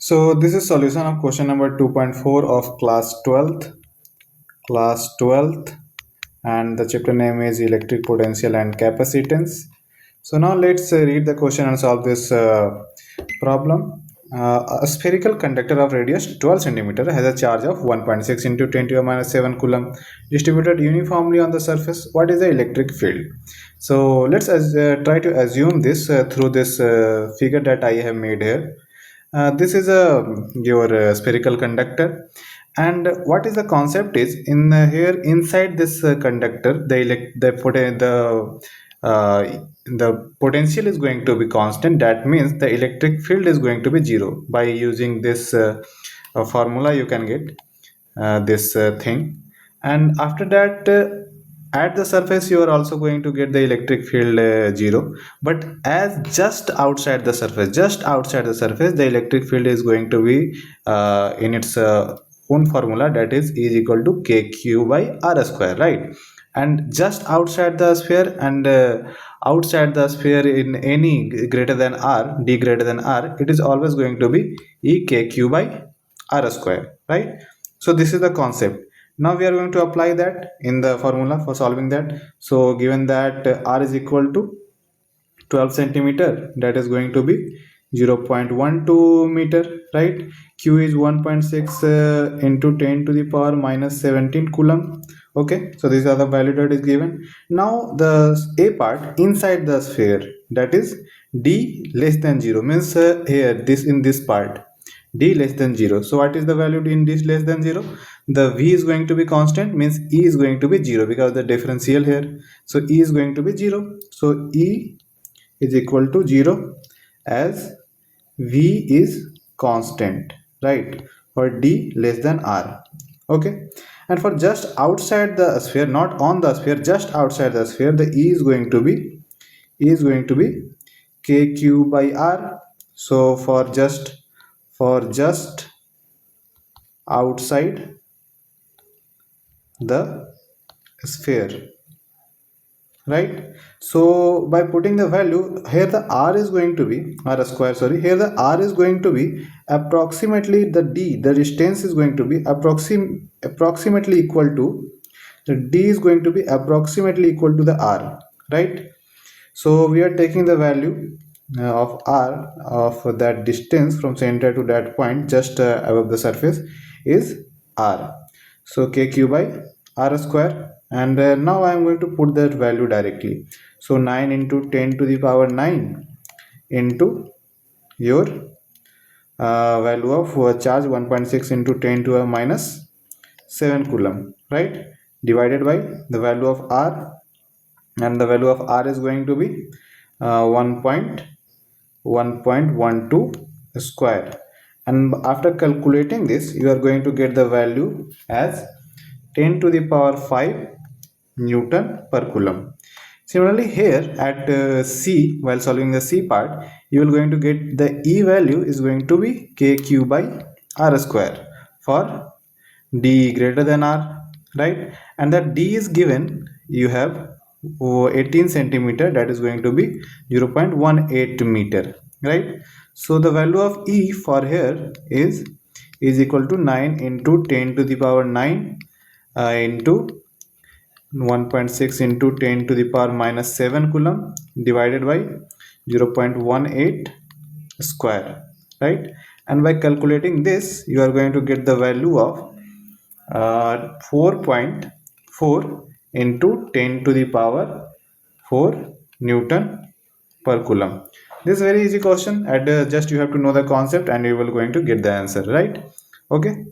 So this is solution of question number 2.4 of class 12th, and the chapter name is electric potential and capacitance. So now let's read the question and solve this problem. A spherical conductor of radius 12 centimeter has a charge of 1.6 into 10 to the minus 7 coulomb distributed uniformly on the surface. What is the electric field? So let's try to assume this through this figure that I have made here. This is your spherical conductor, and what is the concept is in here inside this conductor uh, the potential is going to be constant. That means the electric field is going to be zero. By using this formula you can get this thing, and after that at the surface you are also going to get the electric field zero, but as just outside the surface the electric field is going to be in its own formula, that is equal to kq by r square, right? And just outside the sphere, and outside the sphere in any greater than r, d greater than r, it is always going to be e kq by r square, right? So this is the concept. Now we are going to apply that in the formula for solving that. So given that r is equal to 12 centimeter, that is going to be 0.12 meter, right? Q is 1.6 into 10 to the power minus 17 coulomb. Okay, so these are the value that is given. Now the a part inside the sphere, that is d less than 0, means here this in this part d less than 0. So what is the value in d less than 0? The v is going to be constant, means e is going to be 0 because the differential here. So e is going to be 0. So e is equal to 0 as v is constant, right, for d less than r. Okay, and for just outside the sphere, not on the sphere, just outside the sphere, the e is going to be kq by r. So for just outside the sphere, right? So by putting the value here, the r is going to be r square, sorry, here the r is going to be approximately the d, the distance is going to be approximately equal to, the d is going to be approximately equal to the r, right? So we are taking the value of r of that distance from center to that point just above the surface is r. So kq by r square, and now I am going to put that value directly. So 9 into 10 to the power 9 into your value of charge 1.6 into 10 to a minus 7 coulomb, right, divided by the value of r, and the value of r is going to be 1.12 square, and after calculating this you are going to get the value as 10 to the power 5 Newton per coulomb. Similarly here at C, while solving the C part, you are going to get the E value is going to be kq by r square for d greater than r, right? And that d is given, you have 18 centimeter, that is going to be 0.18 meter, right? So the value of E for here is equal to 9 into 10 to the power 9 into 1.6 into 10 to the power minus 7 coulomb divided by 0.18 square, right? And by calculating this you are going to get the value of 4.4 into 10 to the power 4 Newton per coulomb. This is very easy question, and just you have to know the concept and you will going to get the answer, right? Okay.